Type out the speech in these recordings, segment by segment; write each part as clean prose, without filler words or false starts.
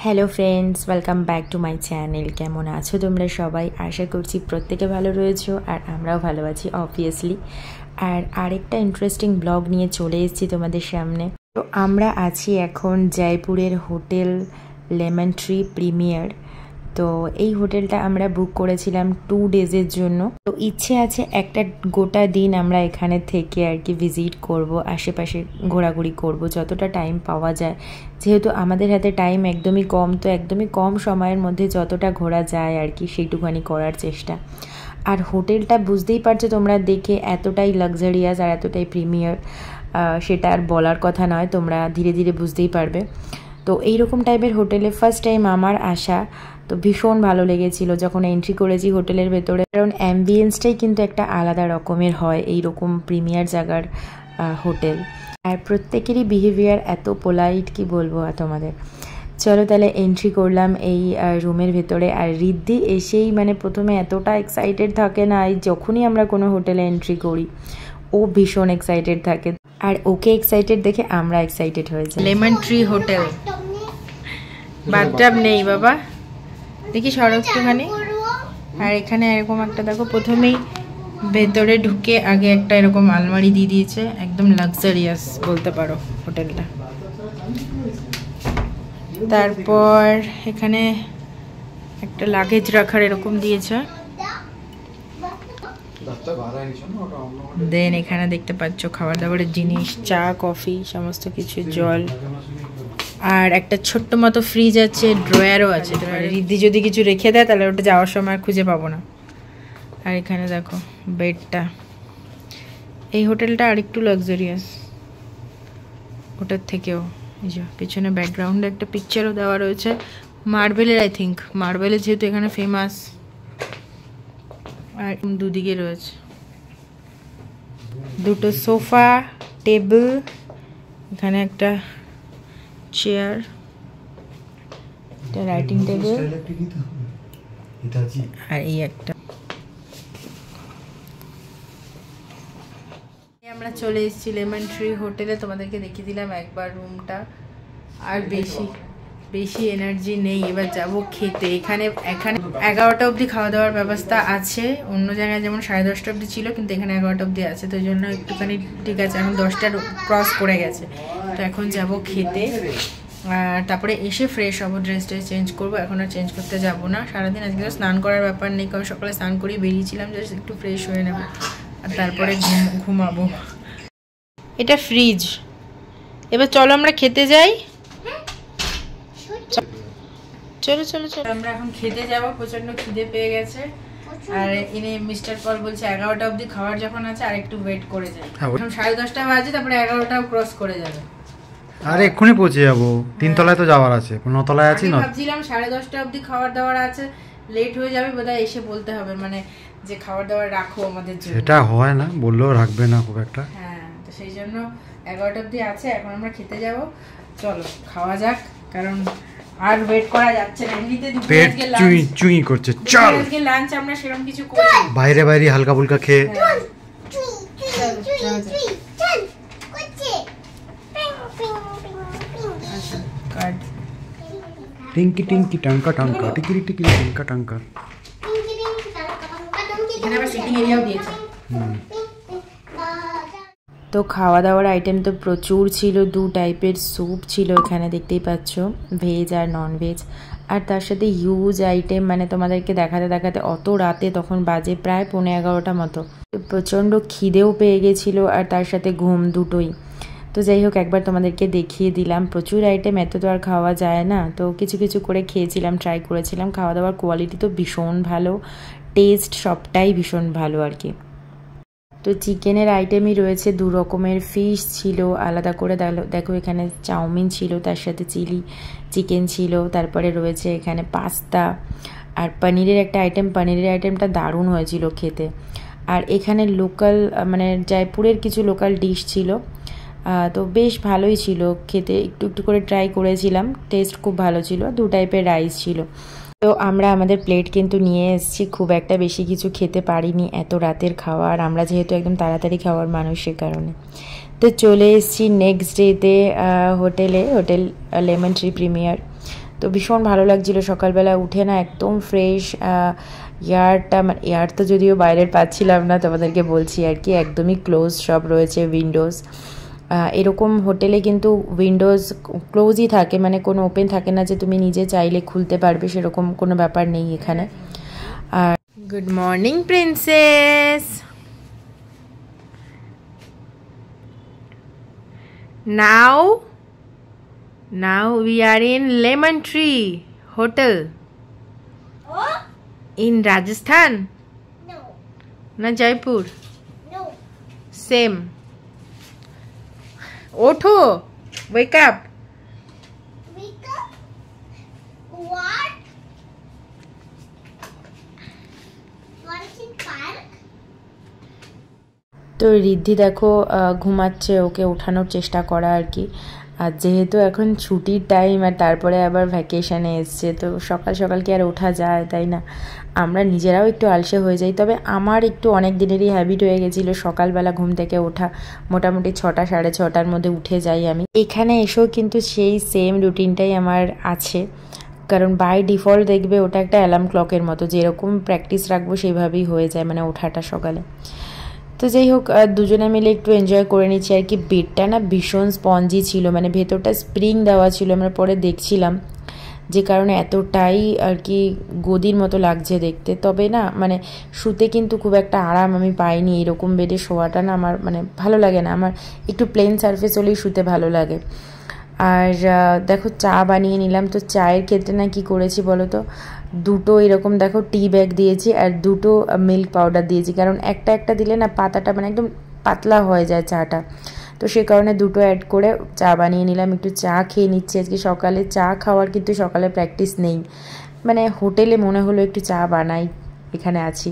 Hello friends, welcome back to my channel. কেমন আছো তোমরা সবাই? আশা করছি প্রত্যেকে ভালো রয়েছো, আর আমরাও ভালো আছি অবভিয়াসলি। আর আরেকটা ইন্টারেস্টিং ব্লগ নিয়ে চলে এসেছি তোমাদের সামনে। তো আমরা আছি এখন জয়পুরের হোটেল লেমন ট্রি প্রিমিয়ার। তো এই হোটেলটা আমরা বুক করেছিলাম 2 ডেজের জন্য। তো ইচ্ছে আছে একটা গোটা দিন আমরা এখানে থেকে আর কি ভিজিট করব, আশেপাশে ঘোরাঘুরি করব যতটা টাইম পাওয়া যায়। যেহেতু আমাদের হাতে টাইম একদমই কম, তো একদমই কম সময়ের মধ্যে যতটা ঘোরা যায় আর কি সেইটুখানি করার চেষ্টা। আর হোটেলটা বুঝতেই পারছো তোমরা দেখে, এতটাই লাক্সারিয়াস আর এতটাই প্রিমিয়ার, সেটা আর বলার কথা নয়, তোমরা ধীরে ধীরে বুঝতেই পারবে। তো এইরকম টাইপের হোটেলে ফার্স্ট টাইম আমার আসা, তো ভীষণ ভালো লেগেছিল যখন এন্ট্রি করেছি হোটেলের ভেতরে। কারণ অ্যাম্বিয়েন্সটাই কিন্তু একটা আলাদা রকমের হয় এইরকম প্রিমিয়ার জায়গার হোটেল। আর প্রত্যেকেরই বিহেভিয়ার এত পোলাইট, কি বলবো তোমাদের। চলো তাহলে এন্ট্রি করলাম এই রুমের ভেতরে। আর রিদ্ধি এসেই মানে প্রথমে এতটা এক্সাইটেড থাকে না, এই যখনই আমরা কোনো হোটেলে এন্ট্রি করি ও ভীষণ এক্সাইটেড থাকে। আর ওকে এক্সাইটেড দেখে আমরা এক্সাইটেড হয়ে যাই। লেমন ট্রি হোটেল, বাথটাব নেই বাবা, দেখি সরো একটুখানি। আর এখানে এরকম একটা দেখো, প্রথমেই ভেতরে ঢুকে আগে একটা এরকম আলমারি দিয়ে দিয়েছে, একদম লাক্সারিয়াস বলতে পারো হোটেলটা। তারপর এখানে একটা লাগেজ রাখার এরকম দিয়েছে। দেন এখানে দেখতে পাচ্ছ খাবার দাবারের জিনিস, চা কফি সমস্ত কিছু, জল, আর একটা ছোট্ট মতো ফ্রিজ আছে, ড্রয়ারও আছে। রিদ্ধি যদি কিছু রেখে দেয় তাহলে ওটা যাওয়ার সময় খুঁজে পাবো না। আর এখানে দেখো বেডটা। এই হোটেলটা আরেকটু লাক্সারিয়াস ওটার থেকেও। এই যে পিছনে ব্যাকগ্রাউন্ডে একটা পিকচারও দেওয়া রয়েছে মার্বেলের, আই থিঙ্ক মার্বেলের, যেহেতু এখানে ফেমাস। আর দুদিকে রয়েছে দুটো সোফা, টেবিল, এখানে একটা চেয়ার, একটা রাইটিং টেবিল, আর এই একটা। আমরা চলে এসেছি লেমন ট্রি হোটেলে, তোমাদেরকে দেখিয়ে দিলাম একবার রুমটা। আর বেশি এনার্জি নেই, এবার যাব খেতে। এখানে 11টা অবধি খাওয়া দাওয়ার ব্যবস্থা আছে। অন্য জায়গায় যেমন 10:30 অবধি ছিল, কিন্তু এখানে 11টা অবধি আছে, তো ওই জন্য একটুখানি ঠিক আছে। এখন 10টা ক্রস করে গেছে, তো এখন যাব খেতে। আর তারপরে এসে ফ্রেশ হবো, ড্রেসটা চেঞ্জ করবো। এখন আর চেঞ্জ করতে যাব না সারাদিন। আজকে তো স্নান করার ব্যাপার নেই, কারণ সকালে স্নান করেই বেরিয়েছিলাম, জাস্ট একটু ফ্রেশ হয়ে নেবো আর তারপরে ঘুমাবো। এটা ফ্রিজ। এবার চলো আমরা খেতে যাই। চলো চলো চলো, আমরা এখন খেতে যাব। প্রচন্ড খিদে পেয়ে গেছে। আর এনে মিস্টার পল বলছে 11টা অবধি খাবার যখন আছে আর একটু ওয়েট করে যাই। এখন 10:30 বাজে, তারপরে 11টাও ক্রস করে যাবে। আরে এক্ষুনি পৌঁছে যাবো, 3 তলায় তো যাওয়ার আছে, 9 তলায় আছি না। ভাবছিলাম 10:30 অবধি খাবার দাবার আছে, লেট হয়ে যাবে বোধহয়, এসে বলতে হবে মানে যে খাবার দাবার রাখো আমাদের জন্য। সেটা হয় না, বললেও রাখবে না খুব একটা। হ্যাঁ, তো সেই জন্য 11টা অবধি আছে। এখন আমরা খেতে যাব, চলো খাওয়া যাক, কারণ আর ওয়েট করা যাচ্ছে না। এমনিতে পেট চুই করছে। চল, আজকে লাঞ্চ আমরা সেরকম কিছু করি, বাইরে হালকা ফুলকা খেয়ে। টিঙ্কি টিঙ্কি টাঙ্কা টাঙ্কা, টিকিরি টিকিরি টাঙ্কা টাঙ্কা। এখানে আবার সিটিং এরিয়াও দিয়েছে। তো খাওয়া দাওয়ার আইটেম তো প্রচুর ছিল। 2 টাইপের স্যুপ ছিল এখানে, দেখতেই পাচ্ছ, ভেজ আর নন ভেজ। আর তার সাথে হিউজ আইটেম, মানে তোমাদেরকে দেখাতে দেখাতে অত রাতে, তখন বাজে প্রায় 11:15 মতো। প্রচণ্ড খিদেও পেয়ে গেছিলো, আর তার সাথে ঘুম, দুটোই। তো যাই হোক, একবার তোমাদেরকে দেখিয়ে দিলাম। প্রচুর আইটেম, এত তো আর খাওয়া যায় না, তো কিছু কিছু করে খেয়েছিলাম, ট্রাই করেছিলাম। খাওয়া দাওয়ার কোয়ালিটি তো ভীষণ ভালো, টেস্ট সবটাই ভীষণ ভালো আর কি। তো চিকেনের আইটেমই রয়েছে 2 রকমের, ফিশ ছিল আলাদা করে, দেখো এখানে চাউমিন ছিল, তার সাথে চিলি চিকেন ছিল, তারপরে রয়েছে এখানে পাস্তা, আর পনিরের একটা আইটেম। পনিরের আইটেমটা দারুণ হয়েছিল খেতে। আর এখানে লোকাল, মানে জয়পুরের কিছু লোকাল ডিশ ছিল, তো বেশ ভালোই ছিল খেতে। একটু একটু করে ট্রাই করেছিলাম, টেস্ট খুব ভালো ছিল। 2 টাইপের রাইস ছিল। তো আমরা আমাদের প্লেট কিন্তু নিয়ে এসেছি, খুব একটা বেশি কিছু খেতে পারিনি, এত রাতের খাবার। আমরা যেহেতু একদম তাড়াতাড়ি খাওয়ার মানুষের কারণে। তো চলে এসেছি নেক্সট ডেতে হোটেল লেমন ট্রি প্রিমিয়ার। তো ভীষণ ভালো লাগছিলো সকালবেলা উঠে না, একদম ফ্রেশ এয়ারটা, মানে এয়ার তো যদিও বাইরের পাচ্ছিলাম না, তোমাদেরকে বলছি আর কি, একদমই ক্লোজ সব রয়েছে উইন্ডোজ। এরকম হোটেলে কিন্তু উইন্ডোজ ক্লোজই থাকে, মানে কোনো ওপেন থাকে না যে তুমি নিজে চাইলে খুলতে পারবে, সেরকম কোনো ব্যাপার নেই এখানে। আর good morning princess. Now we are in Lemon Tree Hotel. Oh? In Rajasthan? No. Na Jaipur? No. Same. Otho, wake up. Wake up. What? What is in park? তো রিদ্ধি দেখো ঘুমাচ্ছে, ওকে ওঠানোর চেষ্টা করা আর কি। আর যেহেতু এখন ছুটির টাইম আর তারপরে আবার ভ্যাকেশানে এসছে, তো সকাল সকাল কি আর ওঠা যায়, তাই না? আমরা নিজেরাও একটু আলসে হয়ে যাই। তবে আমার একটু অনেক দিনেরই হ্যাবিট হয়ে গেছিলো সকালবেলা ঘুম থেকে ওঠা, মোটামুটি 6টা 6:30টার মধ্যে উঠে যাই আমি। এখানে এসেও কিন্তু সেই সেম রুটিনটাই আমার আছে, কারণ বাই ডিফল্ট দেখবে ওটা একটা অ্যালার্ম ক্লকের মতো, যেরকম প্র্যাকটিস রাখবো সেইভাবেই হয়ে যায়, মানে ওঠাটা সকালে। তো যাই হোক, দুজনে মিলে একটু এনজয় করে নিচ্ছি আর কি। বেডটা না ভীষণ স্পঞ্জি ছিল, মানে ভেতরটা স্প্রিং দেওয়া ছিল, আমরা পরে দেখছিলাম, যে কারণে এতটাই আর কি গদির মতো লাগছে দেখতে। তবে না মানে শুতে কিন্তু খুব একটা আরাম আমি পাইনি, এরকম বেডে শোয়াটা না আমার মানে ভালো লাগে না, আমার একটু প্লেন সারফেস হলেই শুতে ভালো লাগে। আর দেখো চা বানিয়ে নিলাম। তো চায়ের ক্ষেত্রে না কি করেছি বলো তো, দুটো এরকম দেখো টি ব্যাগ দিয়েছি আর দুটো মিল্ক পাউডার দিয়েছি, কারণ একটা একটা দিলে না পাতাটা মানে একদম পাতলা হয়ে যায় চাটা, তো সে কারণে দুটো অ্যাড করে চা বানিয়ে নিলাম। একটু চা খেয়ে নিচ্ছি আজকে সকালে। চা খাওয়ার কিন্তু সকালে প্র্যাকটিস নেই, মানে হোটেলে মনে হলো একটু চা বানাই, এখানে আছি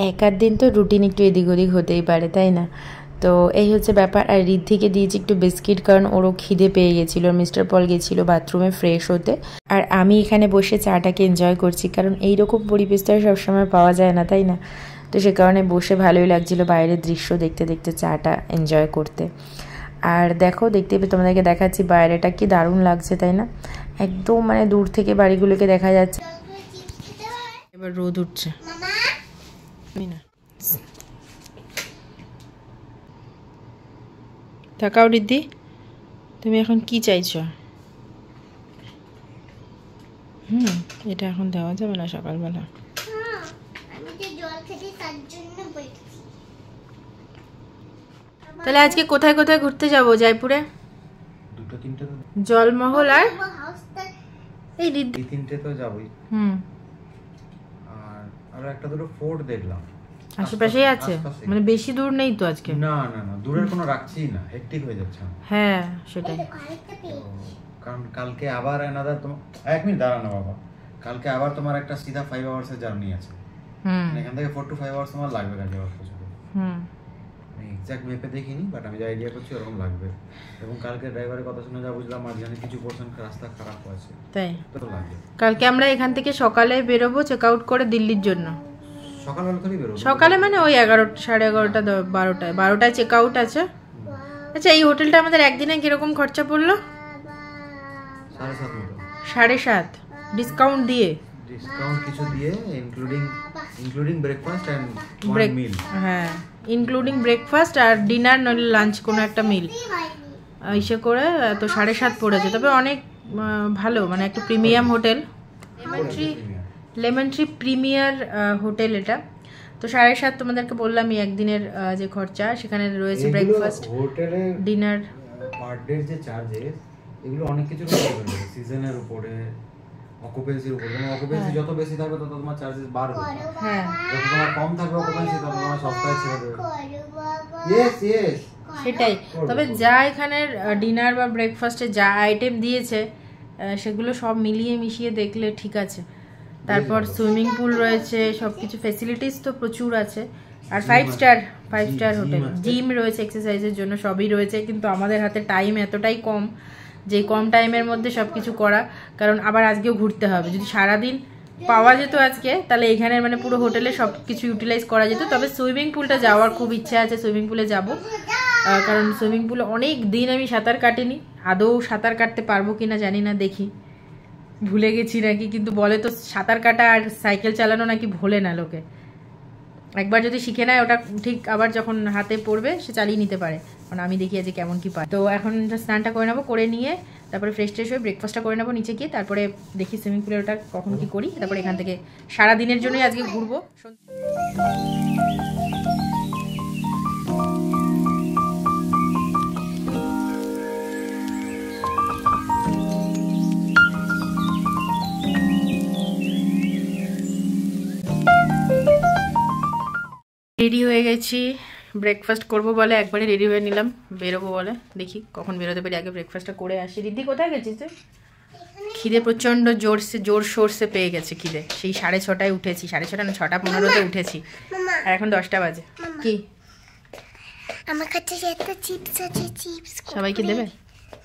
এক আধ দিন, তো রুটিন একটু এদিক ওদিক হতেই পারে, তাই না? তো এই হচ্ছে ব্যাপার। আর রিদ্ধিকে দিয়েছি একটু বিস্কিট, কারণ ওরও খিদে পেয়ে গেছিলো। মিস্টার পল গেছিলো বাথরুমে ফ্রেশ হতে, আর আমি এখানে বসে চাটাকে এনজয় করছি, কারণ এইরকম পরিবেশ তো সবসময় পাওয়া যায় না, তাই না? তো সে কারণে বসে ভালোই লাগছিলো বাইরের দৃশ্য দেখতে দেখতে চাটা এনজয় করতে। আর দেখো, দেখতে পেয়ে তোমাদেরকে দেখাচ্ছি বাইরেটা কি দারুণ লাগছে, তাই না? একদম মানে দূর থেকে বাড়িগুলোকে দেখা যাচ্ছে। এবার রোদ উঠছে না, তাকাও রিদ্ধি, তুমি এখন কি চাইছো? এটা এখন দেওয়া যাবে না সকালবেলা। আমি তো জল খেতে তার জন্য বলছি। তাহলে আজকে কোথায় কোথায় ঘুরতে যাবো জয়পুরে? দুটো তিনটে তো জলমহল আর এই এই তিনটে তো যাবই। আর একটা দুটো ফোর্ট দেখলাম আশেপাশেই আছে, মানে বেশি দূর নেই তো আজকে। না না না, দূরের কোনো রাখছি না, হেক্টিক হয়ে যাচ্ছে। হ্যাঁ সেটাই, কারণ কালকে আবার অ্যানাদার, তোমার 1 মিনিট দাঁড়ানো বাবা, কালকে আবার তোমার একটা সিধা 5 আওয়ার্সের জার্নি আছে। এখান থেকে 4 to 5 আওয়ার্স তোমার লাগবে গাড়ি যাওয়ার পর্যন্ত। আমি এক্সাক্ট ম্যাপে দেখিনি, বাট আমি যে আইডিয়া করছি ওরকম লাগবে। এবং কালকে ড্রাইভারের কথা শুনে যা বুঝলাম, মাঝখানে কিছু পোর্শন রাস্তা খারাপ আছে, তাই তো লাগবে। কালকে আমরা এখান থেকে সকালে বেরোবো চেক আউট করে দিল্লির জন্য। সকালে মানে ওই 11 সাড়ে 11টা 12টায় চেক আউট আছে। আচ্ছা, এই হোটেলটা আমাদের একদিনে কিরকম খরচা পড়লো? 7.5 ডিসকাউন্ট দিয়ে, ডিসকাউন্ট কিছু দিয়ে, ইনক্লুডিং ব্রেকফাস্ট এন্ড ওয়ান মিল। হ্যাঁ, ইনক্লুডিং ব্রেকফাস্ট আর ডিনার নইলে লাঞ্চ কোনো একটা মিল, ইসে করে তো 7.5 পড়েছে। তবে অনেক ভালো, মানে একটা premium hotel, lemon tree premier hotel এটা। তো 7.5 তোমাদেরকে বললামই একদিনের যে খরচা, সেখানে রয়েছে ব্রেকফাস্ট, হোটেলে ডিনার, পার ডে যে চার্জেস, এগুলো অনেক কিছু সিজনের উপরে, অকুপেন্সির উপরে। মানে অকুপেন্সি যত বেশি থাকবে তত তোমার চার্জেস বাড়বে। হ্যাঁ, যত তোমার কম থাকবে অকুপেন্সি তত তোমার সস্তায় ছেড়ে দেবে। ইয়েস সেটাই। তবে যা এখানের ডিনার বা ব্রেকফাস্টে যা আইটেম দিয়েছে সেগুলো সব মিলিয়ে মিশিয়ে দেখলে ঠিক আছে। তারপর সুইমিং পুল রয়েছে, সবকিছু ফ্যাসিলিটিস তো প্রচুর আছে। আর 5 স্টার হোটেল, জিম রয়েছে এক্সারসাইজের জন্য, সবই রয়েছে। কিন্তু আমাদের হাতে টাইম এতটাই কম যে কম টাইমের মধ্যে সবকিছু করা, কারণ আবার আজকেও ঘুরতে হবে। যদি সারাদিন পাওয়া যেত আজকে, তাহলে এখানে মানে পুরো হোটেলে সব কিছু ইউটিলাইজ করা যেত। তবে সুইমিং পুলটা যাওয়ার খুব ইচ্ছা আছে, সুইমিং পুলে যাব, কারণ সুইমিং পুলে অনেক দিন আমি সাঁতার কাটিনি। আদৌ সাঁতার কাটতে পারবো কিনা জানি না, দেখি। ভুলে গেছি নাকি, কিন্তু বলে তো সাঁতার কাটা আর সাইকেল চালানো নাকি ভোলে না লোকে। একবার যদি শিখে নেয় ওটা ঠিক আবার যখন হাতে পড়বে সে চালিয়ে নিতে পারে। কারণ আমি দেখি যে কেমন কি পায়। তো এখন স্নানটা করে নেবো, করে নিয়ে তারপরে ফ্রেশ ট্রেশ হয়ে ব্রেকফাস্টটা করে নেবো নিচে গিয়ে, তারপরে দেখি সুইমিং পুলের ওটা কখন কি করি। তারপরে এখান থেকে সারা দিনের জন্যই আজকে ঘুরবো। রেডি হয়ে গেছি, ব্রেকফাস্ট করবো বলে একবারে রেডি হয়ে নিলাম, বেরোবো বলে। দেখি কখন বেরোতে পারি, আগে ব্রেকফাস্টটা করে আসি। দিদি কোথায় গেছিস তুই? খিদে প্রচণ্ড জোর সোরসে পেয়ে গেছে খিদে। সেই 6:30টায় উঠেছি, 6:30 না 6:15-তে উঠেছি, আর এখন 10টা বাজে। কি আমার কাছে একটা চিপস আছে, চিপস সবাইকে দেবে?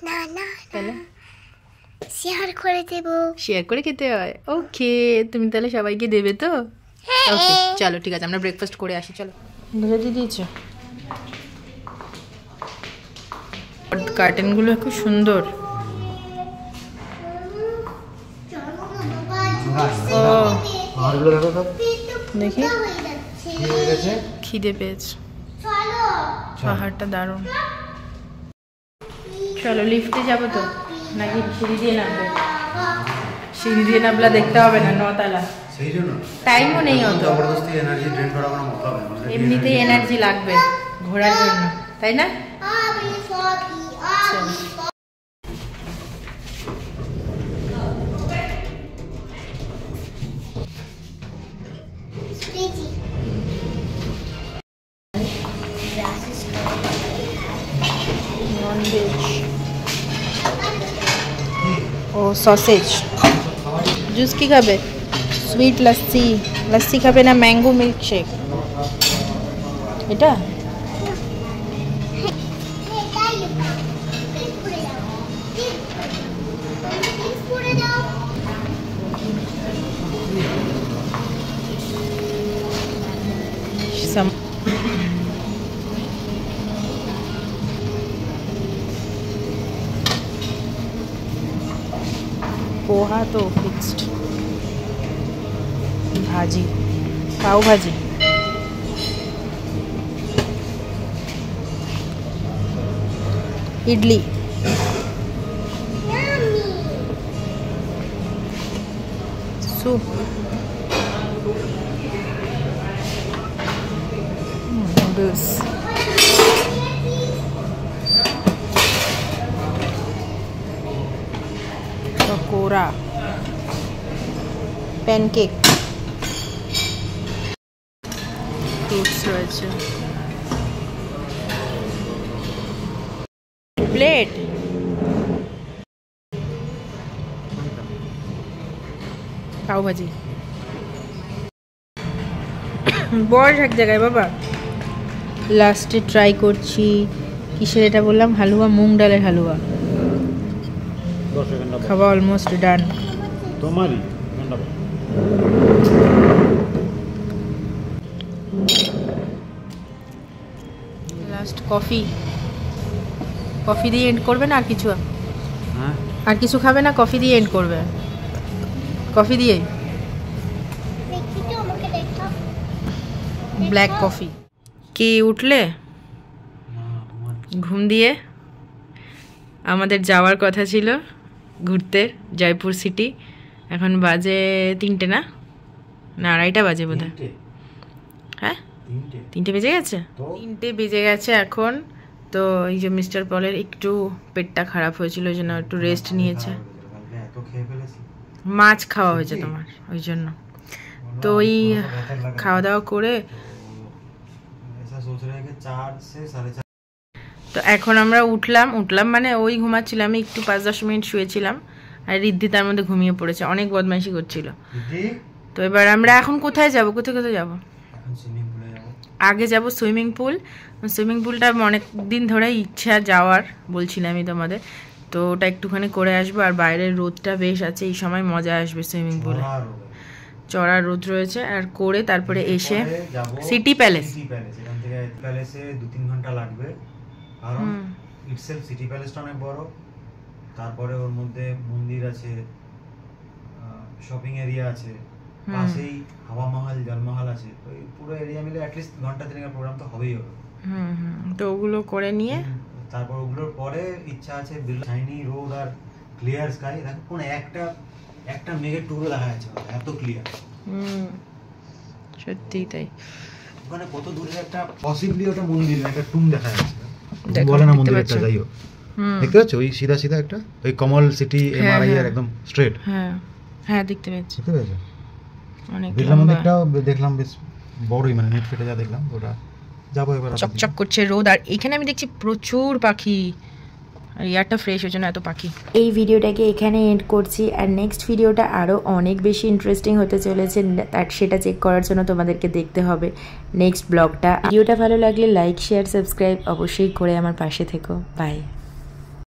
না না, তাহলে শেয়ার করে দেব। শেয়ার করে খেতে হয়। ওকে, তুমি তাহলে সবাইকে দেবে তো? ওকে চলো ঠিক আছে, আমরা ব্রেকফাস্ট করে আসি। চলো। বুঝে দিয়ে দিয়েছো? কার্টেনগুলো খুব সুন্দর। ও দেখি খিদে পেয়েছে, পাহাড়টা দারুণ। চলো লিফটে যাবো তো নাকি সিঁড়ি দিয়ে নামবে? সিঁড়ি দিয়ে নামলা দেখতে হবে না, 9 তলা, টাইমও নেই অত। এমনিতেই এনার্জি লাগবে ঘোরার জন্য, তাই না? ও সসেজ জুস কি খাবে? সুইট লস্যি খাবে না ম্যাঙ্গো মিল্ক শেক? এটা पोहा तो fixed, bhaji, pav bhaji, idli, soup, noodles, pakora, pancake, fruits रয়েছে, প্লেট, পাও ভাজি, বড় এক জায়গায় বাবা। লাস্টে ট্রাই করছি কিসের এটা বললাম, হালুয়া, মুগ ডালের হালুয়া। খাওয়া অলমোস্ট ডান। তোমারই লাস্ট কফি। কফি দিয়ে এন্ড করবে না আর কিছু? আর কিছু খাবে না? কফি দিয়ে এন্ড করবে? কফি দিয়ে, ব্ল্যাক কফি। কি উঠলে ঘুম দিয়ে? আমাদের যাওয়ার কথা ছিল ঘুরতে জয়পুর সিটি, এখন বাজে 3টে না 2:30 বাজে বোধহয়। হ্যাঁ 3টে বেজে গেছে, 3টে বেজে গেছে এখন। তো এই যে মিস্টার পলের একটু পেটটা খারাপ হয়েছিল, ওই জন্য একটু রেস্ট নিয়েছে। মাছ খাওয়া হয়েছে তোমার, ওই জন্য। তো ওই খাওয়া দাওয়া করে তো এখন আমরা উঠলাম মানে ওই ঘুমাচ্ছিলাম, আমি একটু 5-10 মিনিট শুয়েছিলাম, আর রিদ্ধি তার মধ্যে ঘুমিয়ে পড়েছে, অনেক বদমাইশি করছিল। তো এবার আমরা এখন কোথায় যাব? কোথায় যাব? আগে যাব সুইমিং পুল। সুইমিং পুলটা অনেক দিন ধরে ইচ্ছা যাওয়ার, বলছিলাম আমি তোমাদের। তো ওটা একটুখানি করে আসবো, আর বাইরের রোদটা বেশ আছে, এই সময় মজা আসবে সুইমিং পুলে, চড়া রোদ রয়েছে। আর করে তারপরে এসে সিটি প্যালেস, প্যালেসে 2-3 ঘন্টা লাগবে, কারণ ইটসেলফ সিটি প্যালেসটা অনেক বড়। তারপরে ওর মধ্যে মন্দির আছে, শপিং এরিয়া আছে, পাশেই হাওয়া মহল, জলমহল আছে। ওই পুরো এরিয়া মিলে অ্যাটলিস্ট ঘন্টা 3 প্রোগ্রাম তো হবেই হবে। তো ওগুলো করে নিয়ে তারপর ওগুলোর পরে ইচ্ছা আছে শাইনি রোড আর ক্লিয়ার স্কাই। দেখো কোন একটা মেঘের টুকরো দেখা যাচ্ছে, এত ক্লিয়ার। সত্যি তাই। ওখানে কত দূরে একটা পসিবলি ওটা মন্দির, একটা টুম দেখা যাচ্ছে, বলে না মন্দিরটা, যাই হোক দেখতে পাচ্ছ ওই সিধা সিধা একটা, ওই কমল সিটি এমআরআই এর একদম স্ট্রেট। হ্যাঁ দেখতে পাচ্ছি, দেখতে পাচ্ছ অনেক বিড়লা মন্দিরটাও দেখলাম, বেশ বড়ই, মানে নেট ফেটে যা দেখলাম। ওটা যাবো এবার, চকচক করছে রোদ, আর এখানে আমি দেখছি প্রচুর পাখি, আর এয়ারটা ফ্রেশ হচ্ছে না, এত পাখি। এই ভিডিওটাকে এখানে এন্ড করছি, আর নেক্সট ভিডিওটা আরও অনেক বেশি ইন্টারেস্টিং হতে চলেছে, আর সেটা চেক করার জন্য তোমাদেরকে দেখতে হবে নেক্সট ব্লগটা। ভিডিওটা ভালো লাগলে লাইক, শেয়ার, সাবস্ক্রাইব অবশ্যই করে আমার পাশে থেকো। বাই।